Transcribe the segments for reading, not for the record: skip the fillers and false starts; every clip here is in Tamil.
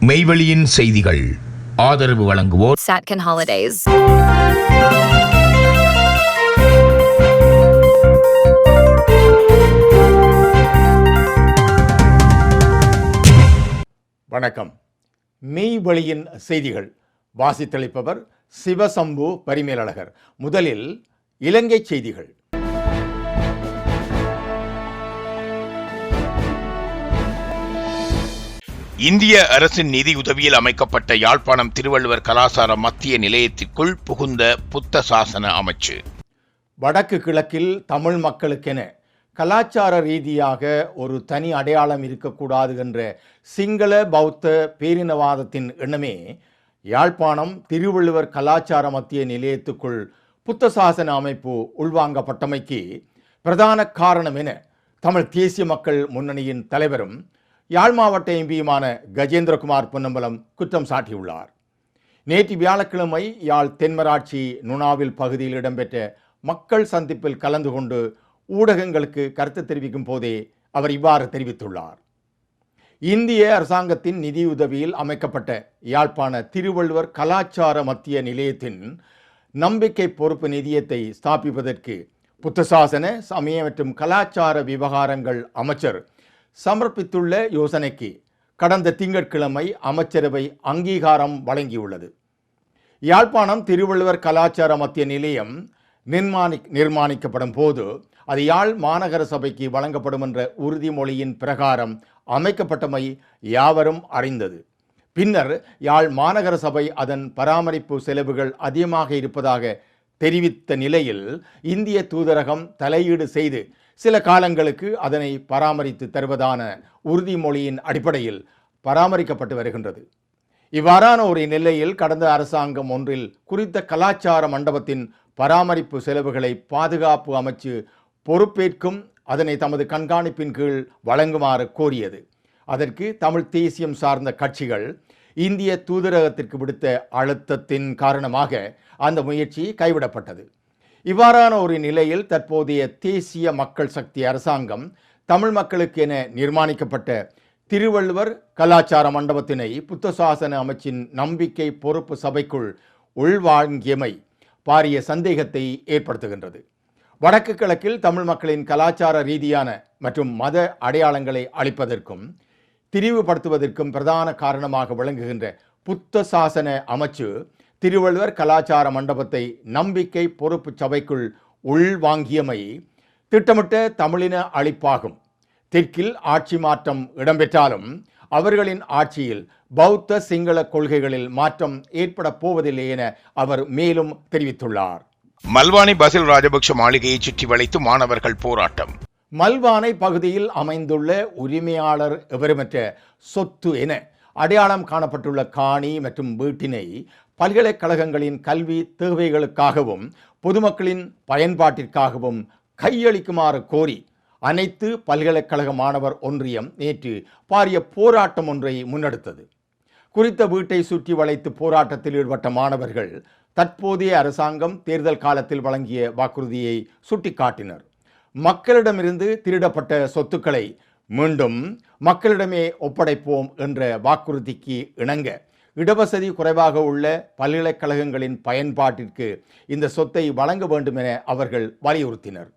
மெய்வெளியின் செய்திகள் ஆதரவு வழங்குவோர் Satcon Holidays. வணக்கம். மெய்வெளியின் செய்திகள் வாசித்தளிப்பவர் சிவசம்பு பரிமேலழகர். முதலில் இலங்கை செய்திகள். இந்திய அரசின் நிதியுதவியில் அமைக்கப்பட்ட யாழ்ப்பாணம் திருவள்ளுவர் கலாசார மத்திய நிலையத்திற்குள் புகுந்த புத்த சாசன அமைச்சு. வடக்கு கிழக்கில் தமிழ் மக்களுக்கென கலாச்சார ரீதியாக ஒரு தனி அடையாளம் இருக்கக்கூடாது என்ற சிங்கள பௌத்த பேரினவாதத்தின் எண்ணமே யாழ்ப்பாணம் திருவள்ளுவர் கலாச்சார மத்திய நிலையத்துக்குள் புத்த சாசன அமைப்பு உள்வாங்கப்பட்டமைக்கு பிரதான காரணம் என தமிழ் தேசிய மக்கள் முன்னணியின் தலைவரும் யாழ் மாவட்ட எம்பியுமான கஜேந்திரகுமார் பொன்னம்பலம் குற்றம் சாட்டியுள்ளார். நேற்று வியாழக்கிழமை யாழ் தென்மராட்சி நுணாவில் பகுதியில் இடம்பெற்ற மக்கள் சந்திப்பில் கலந்து கொண்டு ஊடகங்களுக்கு கருத்து தெரிவிக்கும் போதே அவர் இவ்வாறு தெரிவித்துள்ளார். இந்திய அரசாங்கத்தின் நிதியுதவியில் அமைக்கப்பட்ட யாழ்ப்பாண திருவள்ளுவர் கலாச்சார மத்திய நிலையத்தின் நம்பிக்கை பொறுப்பு நிதியத்தை ஸ்தாபிப்பதற்கு புத்தசாசன சமய மற்றும் கலாச்சார விவகாரங்கள் அமைச்சர் சமர்ப்பித்துள்ள யோசனைக்கு கடந்த திங்கட்கிழமை அமைச்சரவை அங்கீகாரம் வழங்கியுள்ளது. யாழ்ப்பாணம் திருவள்ளுவர் கலாச்சார மத்திய நிலையம் நிர்மாணிக்கப்படும் போது அது யாழ் மாநகர சபைக்கு வழங்கப்படும் என்ற உறுதிமொழியின் பிரகாரம் அமைக்கப்பட்டமை யாவரும் அறிந்தது. பின்னர் யாழ் மாநகர சபை அதன் பராமரிப்பு செலவுகள் அதிகமாக இருப்பதாக தெரிவித்த நிலையில் இந்திய தூதரகம் தலையீடு செய்து சில காலங்களுக்கு அதனை பராமரித்து தருவதான உறுதிமொழியின் அடிப்படையில் பராமரிக்கப்பட்டு வருகின்றது. இவ்வாறான ஒரு நிலையில் கடந்த அரசாங்கம் ஒன்றில் குறித்த கலாச்சார மண்டபத்தின் பராமரிப்பு செலவுகளை பாதுகாப்பு அமைச்சு பொறுப்பேற்கும் அதனை தமது கண்காணிப்பின் கீழ் வழங்குமாறு கோரியது. அதற்கு தமிழ் தேசியம் சார்ந்த கட்சிகள் இந்திய தூதரகத்திற்கு விடுத்த அழுத்தத்தின் காரணமாக அந்த முயற்சி கைவிடப்பட்டது. இவ்வாறான ஒரு நிலையில் தற்போதைய தேசிய மக்கள் சக்தி அரசாங்கம் தமிழ் மக்களுக்கு என நிர்மாணிக்கப்பட்ட திருவள்ளுவர் கலாச்சார மண்டபத்தினை புத்தசாசன அமைச்சின் நம்பிக்கை பொறுப்பு சபைக்குள் உள்வாங்கியமை பாரிய சந்தேகத்தை ஏற்படுத்துகின்றது. வடக்கு கிழக்கில் தமிழ் மக்களின் கலாச்சார ரீதியான மற்றும் மத அடையாளங்களை அளிப்பதற்கும் திரிவுபடுத்துவதற்கும் பிரதான காரணமாக விளங்குகின்ற புத்த சாசன அமைச்சு திருவள்ளுவர் கலாச்சார மண்டபத்தை நம்பிக்கை பொறுப்பு சபைக்குள் உள்வாங்கியமை திட்டமிட்ட தமிழின அழிப்பாகும். தெற்கில் ஆட்சி மாற்றம் இடம்பெற்றாலும் அவர்களின் ஆட்சியில் பௌத்த சிங்கள கொள்கைகளில் மாற்றம் ஏற்பட போவதில்லை என அவர் மேலும் தெரிவித்துள்ளார். மல்வானை பசில் ராஜபக்ஷ மாளிகையை சுற்றி வளைத்து மாணவர்கள் போராட்டம். மல்வானை பகுதியில் அமைந்துள்ள உரிமையாளர் எவருமற்ற சொத்து என அடையாளம் காணப்பட்டுள்ள காணி மற்றும் வீட்டினை பல்கலைக்கழகங்களின் கல்வி தேவைகளுக்காகவும் பொதுமக்களின் பயன்பாட்டிற்காகவும் கையளிக்குமாறு கோரி அனைத்து பல்கலைக்கழக மாணவர் ஒன்றியம் நேற்று பாரிய போராட்டம் ஒன்றை முன்னெடுத்தது. குறித்த வீட்டை சுற்றி வளைத்து போராட்டத்தில் ஈடுபட்ட மாணவர்கள் தற்போதைய அரசாங்கம் தேர்தல் காலத்தில் வழங்கிய வாக்குறுதியை சுட்டிக்காட்டினர். மக்களிடமிருந்து திருடப்பட்ட சொத்துக்களை மீண்டும் மக்களிடமே ஒப்படைப்போம் என்ற வாக்குறுதிக்கு இணங்க இடவசதி குறைவாக உள்ள பல்கலைக்கழகங்களின் பயன்பாட்டிற்கு இந்த சொத்தை வழங்க வேண்டும் என அவர்கள் வலியுறுத்தினர்.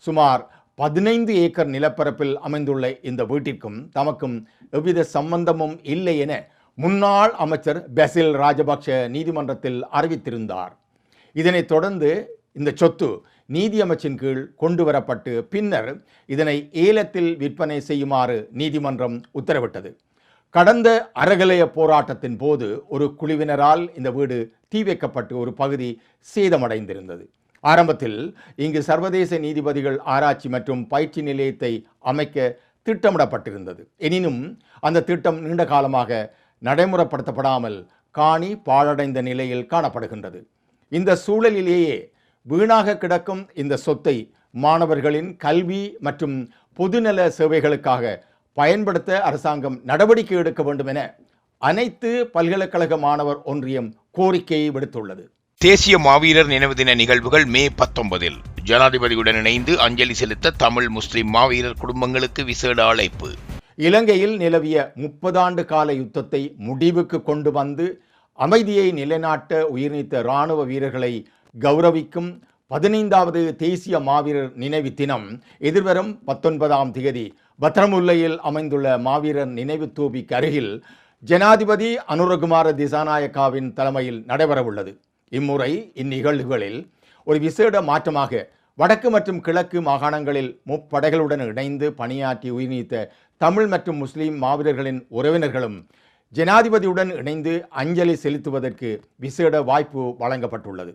சுமார் 15 ஏக்கர் நிலப்பரப்பில் அமைந்துள்ள இந்த வீட்டிற்கும் தமக்கும் எவ்வித சம்பந்தமும் இல்லை என முன்னாள் அமைச்சர் பசில் ராஜபக்ஷ நீதிமன்றத்தில் அறிவித்திருந்தார். இதனைத் தொடர்ந்து இந்த சொத்து நீதி அமைச்சின் கீழ் கொண்டு வரப்பட்டு பின்னர் இதனை ஏலத்தில் விற்பனை செய்யுமாறு நீதிமன்றம் உத்தரவிட்டது. கடந்த அறகலைய போராட்டத்தின் போது ஒரு குழுவினரால் இந்த வீடு தீ வைக்கப்பட்டு ஒரு பகுதி சேதமடைந்திருந்தது. ஆரம்பத்தில் இங்கு சர்வதேச நீதிபதிகள் ஆராய்ச்சி மற்றும் பயிற்சி நிலையத்தை அமைக்க திட்டமிடப்பட்டிருந்தது. எனினும் அந்த திட்டம் நீண்ட காலமாக நடைமுறைப்படுத்தப்படாமல் காணி பாழடைந்த நிலையில் காணப்படுகின்றது. இந்த சூழலிலேயே வீணாக கிடக்கும் இந்த சொத்தை மாணவர்களின் கல்வி மற்றும் பொதுநல சேவைகளுக்காக பயன்படுத்த அரசாங்கம் நடவடிக்கை எடுக்க வேண்டும் என அனைத்து பல்கலைக்கழக மாணவர் ஒன்றியம் கோரிக்கையை விடுத்துள்ளது. தேசிய மாவீரர் நினைவு தின நிகழ்வுகள் மே 19 ஜனாதிபதியுடன் இணைந்து அஞ்சலி செலுத்த தமிழ் முஸ்லிம் மாவீரர் குடும்பங்களுக்கு விசேட அழைப்பு. இலங்கையில் நிலவிய 30 ஆண்டு கால யுத்தத்தை முடிவுக்கு கொண்டு வந்து அமைதியை நிலைநாட்ட உயிர்நீத்த இராணுவ வீரர்களை கௌரவிக்கும் 15வது தேசிய மாவீரர் நினைவு தினம் எதிர்வரும் 19ஆம் தேதி பத்ரமுல்லையில் அமைந்துள்ள மாவீரர் நினைவு தூபிக்கு அருகில் ஜனாதிபதி அனுரகுமார திசாநாயக்காவின் தலைமையில் நடைபெறவுள்ளது. இம்முறை இந்நிகழ்வுகளில் ஒரு விசேட மாற்றமாக வடக்கு மற்றும் கிழக்கு மாகாணங்களில் முப்படைகளுடன் இணைந்து பணியாற்றி உயிர்நீத்த தமிழ் மற்றும் முஸ்லிம் மாவீரர்களின் உறவினர்களும் ஜனாதிபதியுடன் இணைந்து அஞ்சலி செலுத்துவதற்கு விசேட வாய்ப்பு வழங்கப்பட்டுள்ளது.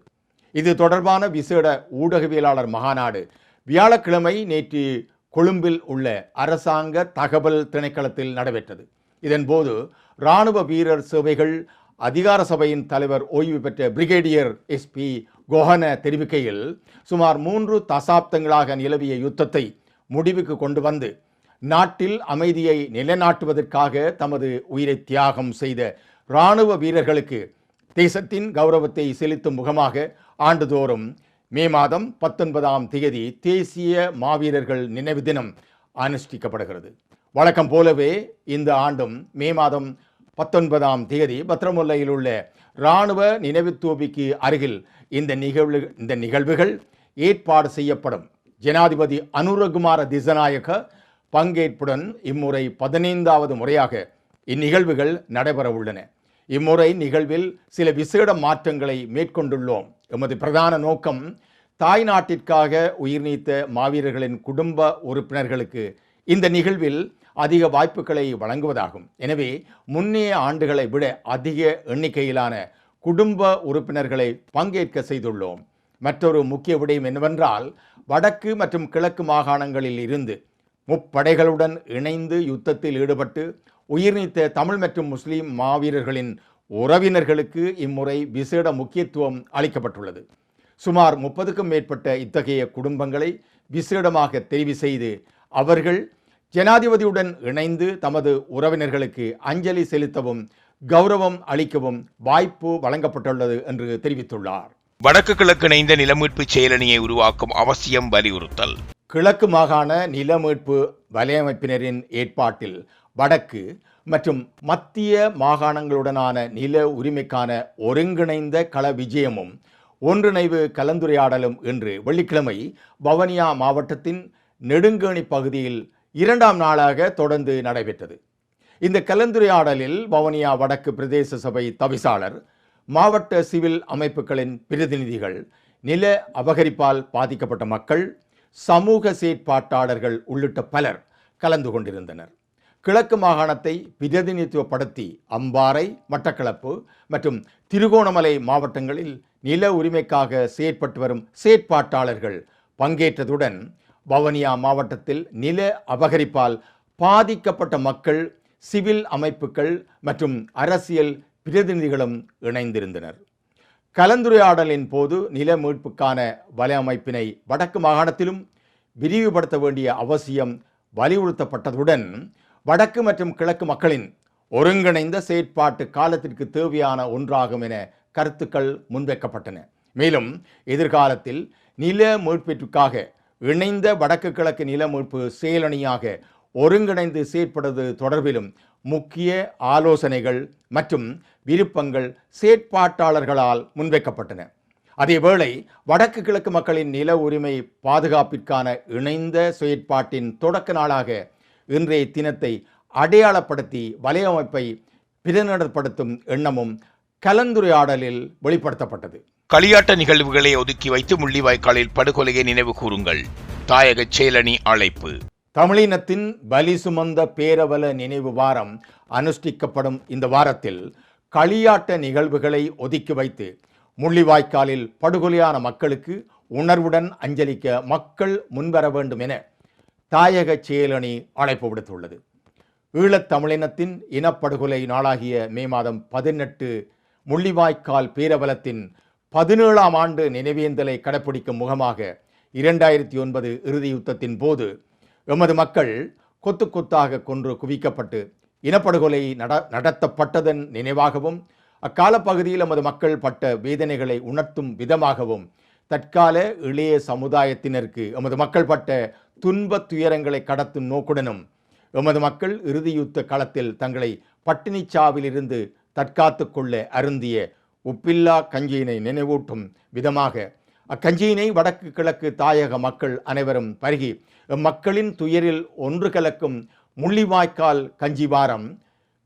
இது தொடர்பான விசேட ஊடகவியலாளர் மகாநாடு வியாழக்கிழமை நேற்று கொழும்பில் உள்ள அரசாங்க தகவல் திணைக்களத்தில் நடைபெற்றது. இதன்போது இராணுவ வீரர் சேவைகள் அதிகார சபையின் தலைவர் ஓய்வு பெற்ற பிரிகேடியர் SP கோஹன தெரிவிக்கையில், சுமார் 3 தசாப்தங்களாக நிலவிய யுத்தத்தை முடிவுக்கு கொண்டு வந்து நாட்டில் அமைதியை நிலைநாட்டுவதற்காக தமது உயிரை தியாகம் செய்த இராணுவ வீரர்களுக்கு தேசத்தின் கௌரவத்தை செலுத்தும் முகமாக ஆண்டுதோறும் மே மாதம் 19ஆம் தேதி தேசிய மாவீரர்கள் நினைவு தினம் அனுஷ்டிக்கப்படுகிறது. வழக்கம் போலவே இந்த ஆண்டும் மே மாதம் 19ஆம் தேதி பத்ரமுல்லையில் உள்ள இராணுவ நினைவு தூபிக்கு அருகில் இந்த நிகழ்வுகள் ஏற்பாடு செய்யப்படும். ஜனாதிபதி அனுரகுமார திசாநாயக்க பங்கேற்புடன் இம்முறை 15வது முறையாக இந்நிகழ்வுகள் நடைபெற உள்ளன. இம்முறை நிகழ்வில் சில விசேட மாற்றங்களை மேற்கொண்டுள்ளோம். எமது பிரதான நோக்கம் தாய் நாட்டிற்காக உயிர்நீத்த மாவீரர்களின் குடும்ப உறுப்பினர்களுக்கு இந்த நிகழ்வில் அதிக வாய்ப்புகளை வழங்குவதாகும். எனவே முன்னைய ஆண்டுகளை விட அதிக எண்ணிக்கையிலான குடும்ப உறுப்பினர்களை பங்கேற்க செய்துள்ளோம். மற்றொரு முக்கிய விடயம் என்னவென்றால், வடக்கு மற்றும் கிழக்கு மாகாணங்களில் இருந்து முப்படைகளுடன் இணைந்து யுத்தத்தில் ஈடுபட்டு உயிர்நீத்த தமிழ் மற்றும் முஸ்லிம் மாவீரர்களின் உறவினர்களுக்கு இம்முறை விசேட முக்கியத்துவம் அளிக்கப்பட்டுள்ளது. சுமார் 30க்கும் மேற்பட்ட இத்தகைய குடும்பங்களை விசேடமாக தெரிவு செய்து அவர்கள் ஜனாதிபதியுடன் இணைந்து தமது உறவினர்களுக்கு அஞ்சலி செலுத்தவும் கௌரவம் அளிக்கவும் வாய்ப்பு வழங்கப்பட்டுள்ளது என்று தெரிவித்துள்ளார். வடக்கு கிழக்கு இணைந்த நிலமீட்பு செயலணியை உருவாக்கும் அவசியம் வலியுறுத்தல். கிழக்கு மாகாண நிலமீட்பு வலையமைப்பினரின் ஏற்பாட்டில் வடக்கு மற்றும் மத்திய மாகாணங்களுடனான நில உரிமைக்கான ஒருங்கிணைந்த கள விஜயமும் ஒன்றிணைவு கலந்துரையாடலும் இன்று வெள்ளிக்கிழமை வவுனியா மாவட்டத்தின் நெடுங்கேணி பகுதியில் 2ஆம் நாளாக தொடர்ந்து நடைபெற்றது. இந்த கலந்துரையாடலில் வவுனியா வடக்கு பிரதேச சபை தவிசாளர், மாவட்ட சிவில் அமைப்புகளின் பிரதிநிதிகள், நில அபகரிப்பால் பாதிக்கப்பட்ட மக்கள், சமூக செயற்பாட்டாளர்கள் உள்ளிட்ட பலர் கலந்து கொண்டிருந்தனர். கிழக்கு மாகாணத்தை பிரதிநிதித்துவப்படுத்தி அம்பாறை, மட்டக்களப்பு மற்றும் திருகோணமலை மாவட்டங்களில் நில உரிமைக்காக செயற்பட்டு வரும் செயற்பாட்டாளர்கள் பங்கேற்றதுடன் வவுனியா மாவட்டத்தில் நில அபகரிப்பால் பாதிக்கப்பட்ட மக்கள், சிவில் அமைப்புகள் மற்றும் அரசியல் பிரதிநிதிகளும் இணைந்திருந்தனர். கலந்துரையாடலின் போது நில மீட்புக்கான வலையமைப்பினை வடக்கு மாகாணத்திலும் விரிவுபடுத்த வேண்டிய அவசியம் வலியுறுத்தப்பட்டதுடன் வடக்கு மற்றும் கிழக்கு மக்களின் ஒருங்கிணைந்த செயற்பாட்டு காலத்திற்கு தேவையான ஒன்றாகும் என கருத்துக்கள் முன்வைக்கப்பட்டன. மேலும் எதிர்காலத்தில் நில மீட்பிற்காக இணைந்த வடக்கு கிழக்கு நில மீட்பு செயலணியாக ஒருங்கிணைந்து செயற்படுவது தொடர்பிலும் முக்கிய ஆலோசனைகள் மற்றும் விருப்பங்கள் செயற்பாட்டாளர்களால் முன்வைக்கப்பட்டன. அதேவேளை வடக்கு கிழக்கு மக்களின் நில உரிமை பாதுகாப்பிற்கான இணைந்த செயற்பாட்டின் தொடக்க நாளாக இன்றைய தினத்தை அடையாளப்படுத்தி வலையமைப்பை பிரதிநிதிப்படுத்தும் எண்ணமும் கலந்துரையாடலில் வெளிப்படுத்தப்பட்டது. களியாட்ட நிகழ்வுகளை ஒதுக்கி வைத்து முள்ளிவாய்க்காலில் படுகொலையை நினைவு கூறுங்கள். தாயக செயலணி அழைப்பு. தமிழினத்தின் பலி சுமந்த பேரவல நினைவு வாரம் அனுஷ்டிக்கப்படும் இந்த வாரத்தில் களியாட்ட நிகழ்வுகளை ஒதுக்கி வைத்து முள்ளிவாய்க்காலில் படுகொலையான மக்களுக்கு உணர்வுடன் அஞ்சலிக்க மக்கள் முன்வர வேண்டும் என தாயக செயலணி அழைப்பு விடுத்துள்ளது. ஈழத் தமிழினத்தின் இனப்படுகொலை நாளாகிய மே மாதம் 18 முள்ளிவாய்க்கால் பேரவலத்தின் 17ஆம் ஆண்டு நினைவேந்தலை கடைப்பிடிக்கும் முகமாக 2009 இறுதி யுத்தத்தின் போது எமது மக்கள் கொத்து கொத்தாக கொன்று குவிக்கப்பட்டு இனப்படுகொலை நடத்தப்பட்டதன் நினைவாகவும் அக்கால பகுதியில் எமது மக்கள் பட்ட வேதனைகளை உணர்த்தும் விதமாகவும் தற்கால இளைய சமுதாயத்தினருக்கு எமது மக்கள் பட்ட துன்ப துயரங்களை கடத்தும் நோக்குடனும் எமது மக்கள் இறுதியுத்த களத்தில் தங்களை பட்டினிச்சாவிலிருந்து தற்காத்து கொள்ள அருந்திய உப்பில்லா கஞ்சியினை நினைவூட்டும் விதமாக அக்கஞ்சியினை வடக்கு கிழக்கு தாயக மக்கள் அனைவரும் பருகி மக்களின் துயரில் ஒன்று கலக்கும் முள்ளிவாய்க்கால் கஞ்சி வாரம்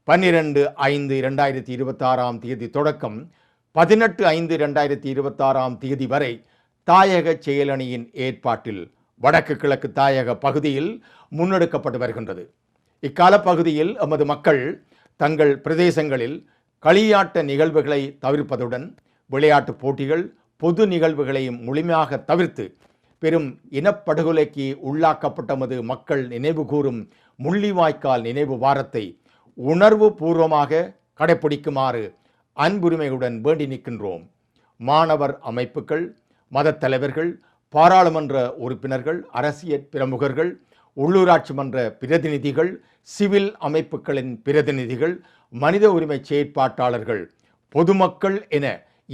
12/5/2026 தொடக்கம் 18/5/2026 வரை தாயக செயலணியின் ஏற்பாட்டில் வடக்கு கிழக்கு தாயக பகுதியில் முன்னெடுக்கப்பட்டு வருகின்றது. இக்கால பகுதியில் எமது மக்கள் தங்கள் பிரதேசங்களில் களியாட்ட நிகழ்வுகளை தவிர்ப்பதுடன் விளையாட்டுப் போட்டிகள் பொது நிகழ்வுகளையும் முழுமையாக தவிர்த்து பெரும் இனப்படுகொலைக்கு உள்ளாக்கப்பட்டமது மக்கள் நினைவு கூறும் முள்ளிவாய்க்கால் நினைவு வாரத்தை உணர்வு பூர்வமாக கடைப்பிடிக்குமாறு அன்புரிமையுடன் வேண்டி நிற்கின்றோம். மாணவர் அமைப்புகள், மதத் தலைவர்கள், பாராளுமன்ற உறுப்பினர்கள், அரசியல் பிரமுகர்கள், உள்ளூராட்சி மன்ற பிரதிநிதிகள், சிவில் அமைப்புகளின் பிரதிநிதிகள், மனித உரிமை செயற்பாட்டாளர்கள், பொதுமக்கள் என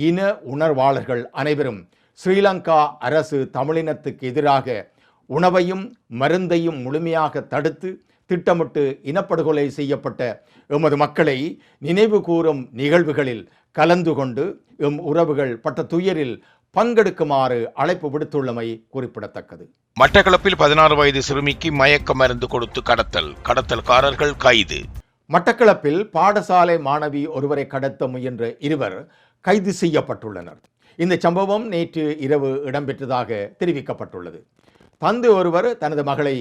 இன உணர்வாளர்கள் அனைவரும் ஸ்ரீலங்கா அரசு தமிழினத்துக்கு எதிராக உணவையும் மருந்தையும் முழுமையாக தடுத்து திட்டமிட்டு இனப்படுகொலை செய்யப்பட்ட எமது மக்களை நினைவு கூறும் நிகழ்வுகளில் கலந்து கொண்டு எம் உறவுகள் பட்ட துயரில் பங்கெடுக்குமாறு அழைப்பு விடுத்துள்ளமை குறிப்பிடத்தக்கது. மட்டக்களப்பில் 16 வயது சிறுமிக்கு மயக்க மருந்து கொடுத்து கடத்தல்காரர்கள் கைது. மட்டக்களப்பில் பாடசாலை மாணவி ஒருவரை கடத்த முயன்ற இருவர் கைது செய்யப்பட்டுள்ளனர். இந்த சம்பவம் நேற்று இரவு இடம்பெற்றதாக தெரிவிக்கப்பட்டுள்ளது. தந்தை ஒருவர் தனது மகளை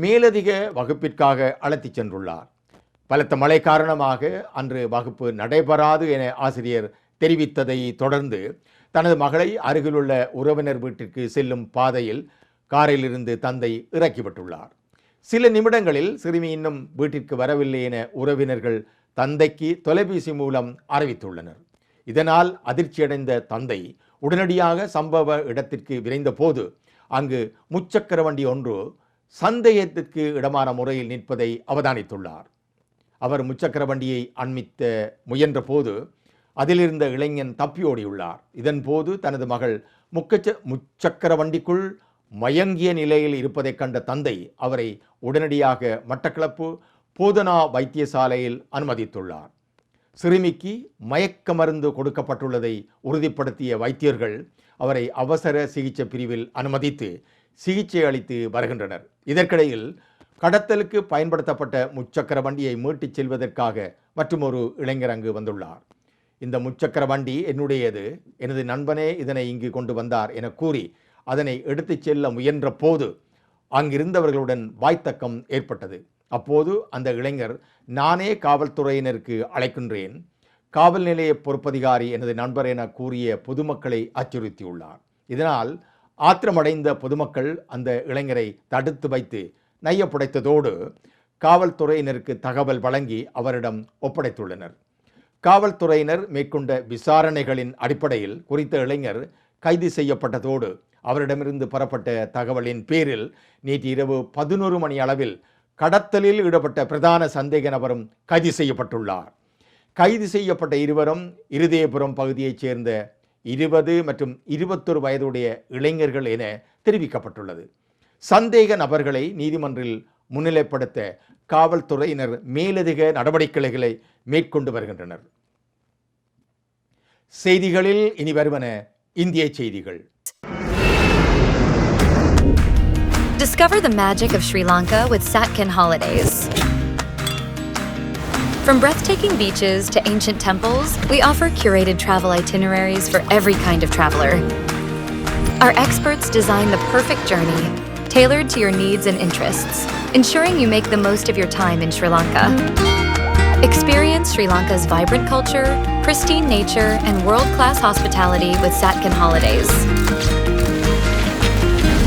மேலதிக வகுப்பிற்காக அழைத்துச் சென்றுள்ளார். பலத்த மழை காரணமாக அன்று வகுப்பு நடைபெறாது என ஆசிரியர் தெரிவித்ததை தொடர்ந்து தனது மகளை அருகிலுள்ள உறவினர் வீட்டிற்கு செல்லும் பாதையில் காரிலிருந்து தந்தை இறக்கிவிட்டுள்ளார். சில நிமிடங்களில் சிறுமி இன்னும் வீட்டிற்கு வரவில்லை என உறவினர்கள் தந்தைக்கு தொலைபேசி மூலம் அறிவித்துள்ளனர். இதனால் அதிர்ச்சியடைந்த தந்தை உடனடியாக சம்பவ இடத்திற்கு விரைந்த போது அங்கு முச்சக்கர வண்டி ஒன்று சந்தேகத்திற்கு இடமான முறையில் நிற்பதை அவதானித்துள்ளார். அவர் முச்சக்கர வண்டியை அண்மித்த முயன்ற போது அதிலிருந்த இளைஞன் தப்பியோடியுள்ளார். இதன் போது தனது மகள் முச்சக்கர வண்டிக்குள் மயங்கிய நிலையில் இருப்பதைக் கண்ட தந்தை அவரை உடனடியாக மட்டக்களப்பு போதனா வைத்தியசாலையில் அனுமதித்துள்ளார். சிறுமிக்கு மயக்க மருந்து கொடுக்கப்பட்டுள்ளதை உறுதிப்படுத்திய வைத்தியர்கள் அவரை அவசர சிகிச்சை பிரிவில் அனுமதித்து சிகிச்சை அளித்து வருகின்றனர். இதற்கிடையில் கடத்தலுக்கு பயன்படுத்தப்பட்ட முச்சக்கர வண்டியை மீட்டுச் செல்வதற்காக மற்றொரு இளைஞர் அங்கு வந்துள்ளார். இந்த முச்சக்கர வண்டி என்னுடையது, எனது நண்பனே இதனை இங்கு கொண்டு வந்தார் என கூறி அதனை எடுத்துச் செல்ல முயன்ற போது அங்கிருந்தவர்களுடன் வாய்த்தக்கம் ஏற்பட்டது. அப்போது அந்த இளைஞர், நானே காவல்துறையினருக்கு அழைக்கின்றேன், காவல் நிலைய பொறுப்பதிகாரி எனது நண்பர் என கூறிய பொதுமக்களை அச்சுறுத்தியுள்ளார். இதனால் ஆத்திரமடைந்த பொதுமக்கள் அந்த இளைஞரை தடுத்து வைத்து நையப்புடைத்ததோடு காவல்துறையினருக்கு தகவல் வழங்கி அவரிடம் ஒப்படைத்துள்ளனர். காவல்துறையினர் மேற்கொண்ட விசாரணைகளின் அடிப்படையில் குறித்த இளைஞர் கைது செய்யப்பட்டதோடு அவரிடமிருந்து பெறப்பட்ட தகவலின் பேரில் நேற்று இரவு 11 மணி அளவில் கடத்தலில் ஈடுபட்ட பிரதான சந்தேக நபரும் கைது செய்யப்பட்டுள்ளார். கைது செய்யப்பட்ட இருவரும் இருதயபுரம் பகுதியைச் சேர்ந்த 20 மற்றும் 21 வயதுடைய இளைஞர்கள் என தெரிவிக்கப்பட்டுள்ளது. சந்தேக நபர்களை நீதிமன்றில் முன்னிலைப்படுத்த காவல்துறையினர் மேலதிக நடவடிக்கைகளை மேற்கொண்டு வருகின்றனர். செய்திகளில் இனி வருவன இந்திய செய்திகள். Discover the magic of Sri Lanka with Satkin Holidays. From breathtaking beaches to ancient temples, we offer curated travel itineraries for every kind of traveler. Our experts design the perfect journey, tailored to your needs and interests, ensuring you make the most of your time in Sri Lanka. Experience Sri Lanka's vibrant culture, pristine nature, and world-class hospitality with Satkin Holidays.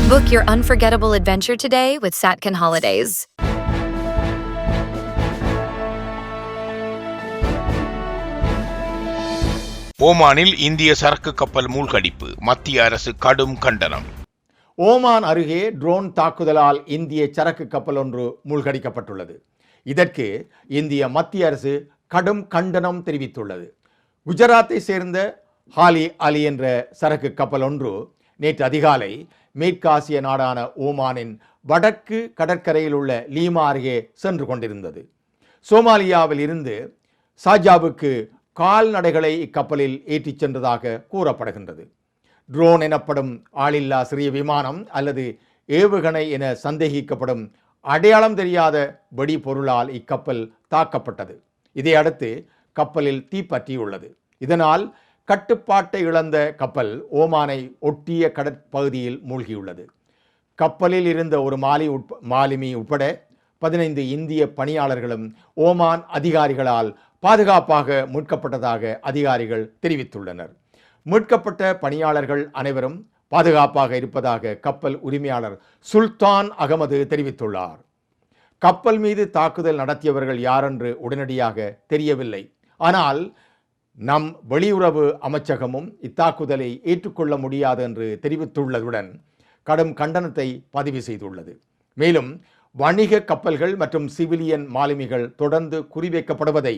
Book your unforgettable adventure today with Satkin Holidays. ஓமானில் இந்திய சரக்கு கப்பல் மூழ்கடிப்பு, மத்திய அரசு கடும் கண்டனம். ஓமான் அருகே ட்ரோன் தாக்குதலால் இந்திய சரக்கு கப்பல் ஒன்று மூழ்கடிக்கப்பட்டுள்ளது. இதற்கு இந்திய மத்திய அரசு கடும் கண்டனம் தெரிவித்துள்ளது. குஜராத்தை சேர்ந்த ஹாலி அலி என்ற சரக்கு கப்பல் ஒன்று நேற்று அதிகாலை மேற்காசிய நாடான ஓமானின் வடக்கு கடற்கரையில் உள்ள லீமா அருகே சென்று கொண்டிருந்தது. சோமாலியாவில் இருந்து சாஜாவுக்கு கால்நடைகளை இக்கப்பலில் ஏற்றிச் சென்றதாக கூறப்படுகின்றது. ட்ரோன் எனப்படும் ஆளில்லா சிறிய விமானம் அல்லது ஏவுகணை என சந்தேகிக்கப்படும் அடையாளம் தெரியாத வெடிபொருளால் இக்கப்பல் தாக்கப்பட்டது. இதையடுத்து கப்பலில் தீப்பற்றியுள்ளது. இதனால் கட்டுப்பாட்டை இழந்த கப்பல் ஓமானை ஒட்டிய கடற்பகுதியில் மூழ்கியுள்ளது. கப்பலில் இருந்த ஒரு மாலுமி உட்பட 15 இந்திய பணியாளர்களும் ஓமான் அதிகாரிகளால் பாதுகாப்பாக மீட்கப்பட்டதாக அதிகாரிகள் தெரிவித்துள்ளனர். மீட்கப்பட்ட பணியாளர்கள் அனைவரும் பாதுகாப்பாக இருப்பதாக கப்பல் உரிமையாளர் சுல்தான் அகமது தெரிவித்துள்ளார். கப்பல் மீது தாக்குதல் நடத்தியவர்கள் யாரென்று உடனடியாக தெரியவில்லை. ஆனால் நம் வெளியுறவு அமைச்சகமும் இத்தாக்குதலை ஏற்றுக்கொள்ள முடியாது என்று தெரிவித்துள்ளதுடன் கடும் கண்டனத்தை பதிவு செய்துள்ளது. மேலும் வணிக கப்பல்கள் மற்றும் சிவிலியன் மாலுமிகள் தொடர்ந்து குறிவைக்கப்படுவதை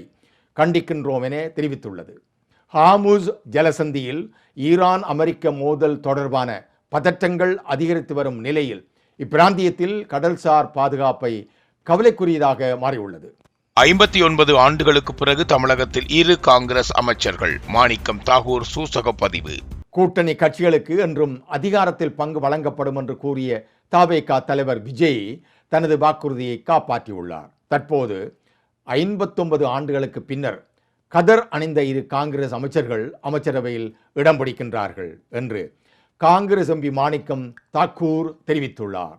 கண்டிக்கின்றோம் என தெரிவித்துள்ளது. ஹார்முஸ் ஜலசந்தியில் ஈரான் அமெரிக்க மோதல் தொடர்பான பதற்றங்கள் அதிகரித்து வரும் நிலையில் இப்பிராந்தியத்தில் கடல்சார் பாதுகாப்பை கவலைக்குரியதாக மாறியுள்ளது. 59 ஆண்டுகளுக்கு பிறகு தமிழகத்தில் 2 காங்கிரஸ் அமைச்சர்கள். மாணிக்கம் தாகூர் சூசக பதிவு. கூட்டணி கட்சிகளுக்கு என்றும் அதிகாரத்தில் பங்கு வழங்கப்படும் என்று கூறிய தவேக தலைவர் விஜய் தனது வாக்குறுதியை காப்பாற்றியுள்ளார். தற்போது 59 ஆண்டுகளுக்கு பின்னர் கதர் அணிந்த 2 காங்கிரஸ் அமைச்சர்கள் அமைச்சரவையில் இடம் பிடிக்கின்றார்கள் என்று காங்கிரஸ் எம்பி மாணிக்கம் தாக்கூர் தெரிவித்துள்ளார்.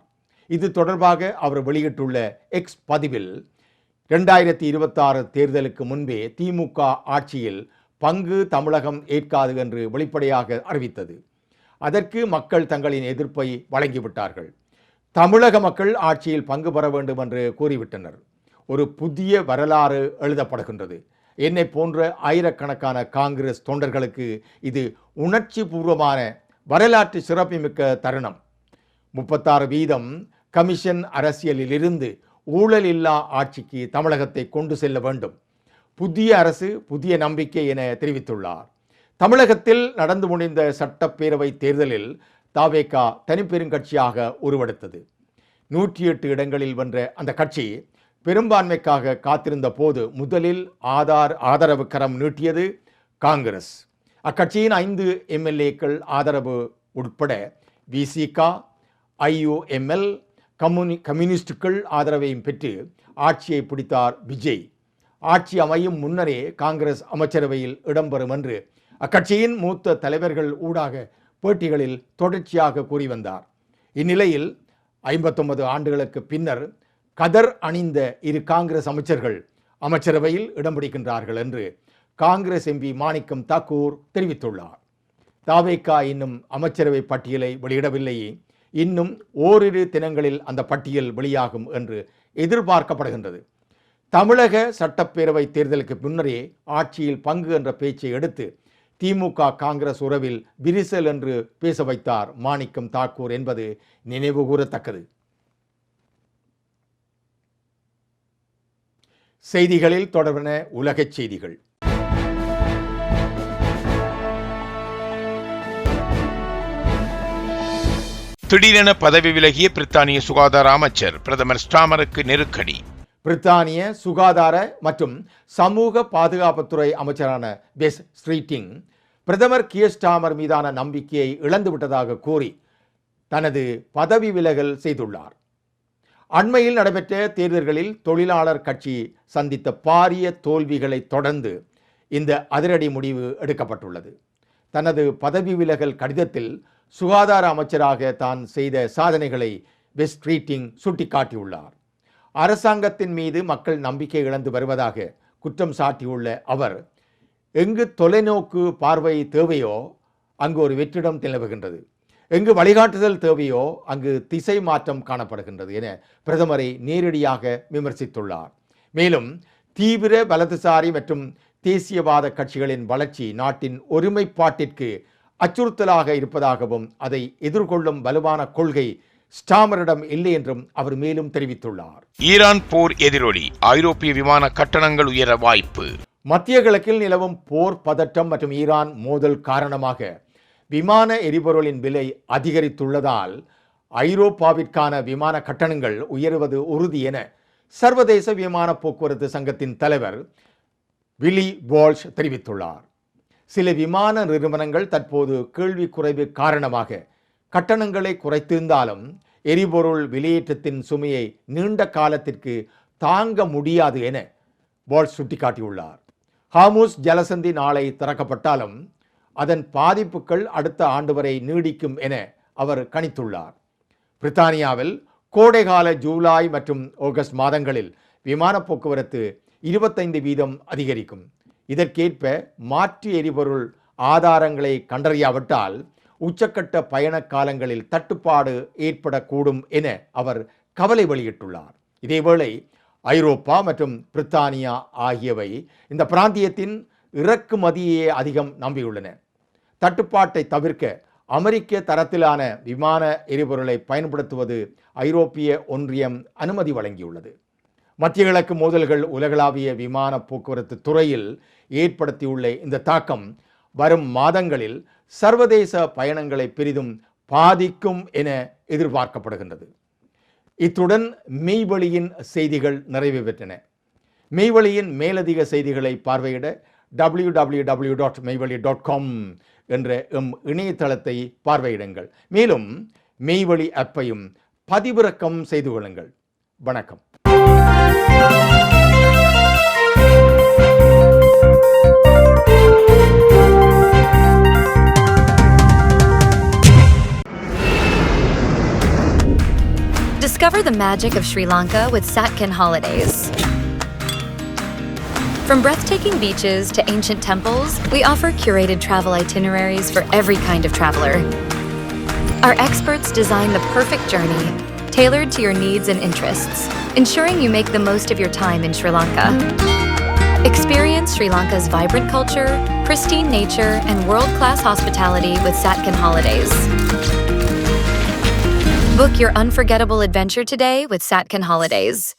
இது தொடர்பாக அவர் வெளியிட்டுள்ள எக்ஸ் பதிவில் 2026 தேர்தலுக்கு முன்பே திமுக ஆட்சியில் பங்கு தமிழகம் ஏற்காது என்று வெளிப்படையாக அறிவித்தது. அதற்கு மக்கள் தங்களின் எதிர்ப்பை வழங்கிவிட்டார்கள். தமிழக மக்கள் ஆட்சியில் பங்கு பெற வேண்டும் என்று கூறிவிட்டனர். ஒரு புதிய வரலாறு எழுதப்படுகின்றது. என்னை போன்ற ஆயிரக்கணக்கான காங்கிரஸ் தொண்டர்களுக்கு இது உணர்ச்சி பூர்வமான வரலாற்று சிறப்புமிக்க தருணம். 36% கமிஷன் அரசியலில் இருந்து ஊழல் இல்லா ஆட்சிக்கு தமிழகத்தை கொண்டு செல்ல வேண்டும். புதிய அரசு புதிய நம்பிக்கை என தெரிவித்துள்ளார். தமிழகத்தில் நடந்து முடிந்த சட்டப்பேரவை தேர்தலில் தவேக தனிப்பெருங்கட்சியாக உருவெடுத்தது. 108 இடங்களில் வென்ற அந்த கட்சி பெரும்பான்மைக்காக காத்திருந்த போது முதலில் ஆதரவு கரம் நீட்டியது காங்கிரஸ். அக்கட்சியின் 5 எம்எல்ஏக்கள் ஆதரவு உட்பட விசிக, IUML, கம்யூனிஸ்டுகள் ஆதரவையும் பெற்று ஆட்சியை பிடித்தார் விஜய். ஆட்சி அமையும் முன்னரே காங்கிரஸ் அமைச்சரவையில் இடம்பெறும் என்று அக்கட்சியின் மூத்த தலைவர்கள் ஊடாக பேட்டிகளில் தொடர்ச்சியாக கூறி வந்தார். இந்நிலையில் 59 ஆண்டுகளுக்கு பின்னர் கதர் அணிந்த 2 காங்கிரஸ் அமைச்சர்கள் அமைச்சரவையில் இடம் பிடிக்கின்றார்கள் என்று காங்கிரஸ் எம்பி மாணிக்கம் தாக்கூர் தெரிவித்துள்ளார். தவேக இன்னும் அமைச்சரவை பட்டியலை வெளியிடவில்லையே. இன்னும் ஓரிரு தினங்களில் அந்த பட்டியல் வெளியாகும் என்று எதிர்பார்க்கப்படுகின்றது. தமிழக சட்டப்பேரவை தேர்தலுக்கு முன்னரே ஆட்சியில் பங்கு என்ற பேச்சை எடுத்து திமுக காங்கிரஸ் உறவில் விரிசல் என்று பேச வைத்தார் மாணிக்கம் தாக்கூர் என்பது நினைவு கூறத்தக்கது. செய்திகளில் தொடர்பான உலகச் செய்திகள். திடீரென பதவி விலகிய பிரித்தானிய சுகாதார அமைச்சர். பிரதமர் ஸ்டாமருக்கு நெருக்கடி. பிரித்தானிய சுகாதார மற்றும் சமூக பாதுகாப்புத்துறை அமைச்சரான பெஸ் ஸ்ட்ரீட்டிங் பிரதமர் கியர் ஸ்டாமர் மீதான நம்பிக்கையை இழந்துவிட்டதாக கூறி தனது பதவி விலகல் செய்துள்ளார். அண்மையில் நடைபெற்ற தேர்தல்களில் தொழிலாளர் கட்சி சந்தித்த பாரிய தோல்விகளை தொடர்ந்து இந்த அதிரடி முடிவு எடுக்கப்பட்டுள்ளது. தனது பதவி விலகல் கடிதத்தில் சுகாதார அமைச்சராக தான் செய்த சாதனைகளை பெஸ் ஸ்ட்ரீட்டிங் சுட்டிக்காட்டியுள்ளார். அரசாங்கத்தின் மீது மக்கள் நம்பிக்கை இழந்து வருவதாக குற்றம் சாட்டியுள்ள அவர், எங்கு தொலைநோக்கு பார்வை தேவையோ அங்கு ஒரு வெற்றிடம் நிலவுகின்றது, எங்கு வழிகாட்டுதல் தேவையோ அங்கு திசை மாற்றம் காணப்படுகின்றது என பிரதமரை நேரடியாக விமர்சித்துள்ளார். மேலும் தீவிர வலதுசாரி மற்றும் தேசியவாத கட்சிகளின் வளர்ச்சி நாட்டின் ஒருமைப்பாட்டிற்கு அச்சுறுத்தலாக இருப்பதாகவும் அதை எதிர்கொள்ளும் வலுவான கொள்கை ஸ்டாமரிடம் இல்லை என்றும் அவர் மேலும் தெரிவித்துள்ளார். ஈரான் போர் எதிரொலி. ஐரோப்பிய விமான கட்டணங்கள் உயர வாய்ப்பு. மத்திய கிழக்கில் நிலவும் போர் பதற்றம் மற்றும் ஈரான் மோதல் காரணமாக விமான எரிபொருளின் விலை அதிகரித்துள்ளதால் ஐரோப்பாவிற்கான விமான கட்டணங்கள் உயருவது உறுதி என சர்வதேச விமான போக்குவரத்து சங்கத்தின் தலைவர் வில்லி வால்ஷ் தெரிவித்துள்ளார். சில விமான நிறுவனங்கள் தற்போது கேள்வி குறைவு காரணமாக கட்டணங்களை குறைத்திருந்தாலும் எரிபொருள் விலையேற்றத்தின் சுமையை நீண்ட காலத்திற்கு தாங்க முடியாது என வால்ஷ் சுட்டிக்காட்டியுள்ளார். ஹார்முஸ் ஜலசந்தி நாளை திறக்கப்பட்டாலும் அதன் பாதிப்புகள் அடுத்த ஆண்டு வரை நீடிக்கும் என அவர் கணித்துள்ளார். பிரித்தானியாவில் கோடைகால ஜூலை மற்றும் ஆகஸ்ட் மாதங்களில் விமான போக்குவரத்து 25% அதிகரிக்கும். இதற்கேற்ப மாற்று எரிபொருள் ஆதாரங்களை கண்டறியாவிட்டால் உச்சக்கட்ட பயண காலங்களில் தட்டுப்பாடு ஏற்படக்கூடும் என அவர் கவலை வெளியிட்டுள்ளார். இதேவேளை ஐரோப்பா மற்றும் பிரித்தானியா ஆகியவை இந்த பிராந்தியத்தின் இறக்குமதியே அதிகம் நம்பியுள்ளன. தட்டுப்பாட்டை தவிர்க்க அமெரிக்க தரத்திலான விமான எரிபொருளை பயன்படுத்துவது ஐரோப்பிய ஒன்றியம் அனுமதி வழங்கியுள்ளது. மத்திய கிழக்கு மோதல்கள் உலகளாவிய விமான போக்குவரத்து துறையில் ஏற்படுத்தியுள்ள இந்த தாக்கம் வரும் மாதங்களில் சர்வதேச பயணங்களை பெரிதும் பாதிக்கும் என எதிர்பார்க்கப்படுகின்றது. இத்துடன் மெய்வழியின் செய்திகள் நிறைவு பெற்றன. மெய்வழியின் மேலதிக செய்திகளை பார்வையிட www.மெய்வழி.com என்ற இணையதளத்தை பார்வையிடுங்கள். மேலும் மெய்வழி ஆப்பையும் பதிவிறக்கம் செய்து கொள்ளுங்கள். வணக்கம். Discover the magic of Sri Lanka with Satkin Holidays. From breathtaking beaches to ancient temples, we offer curated travel itineraries for every kind of traveler. Our experts design the perfect journey, tailored to your needs and interests, ensuring you make the most of your time in Sri Lanka. Experience Sri Lanka's vibrant culture, pristine nature, and world-class hospitality with Satkin Holidays. Book your unforgettable adventure today with Satkin Holidays.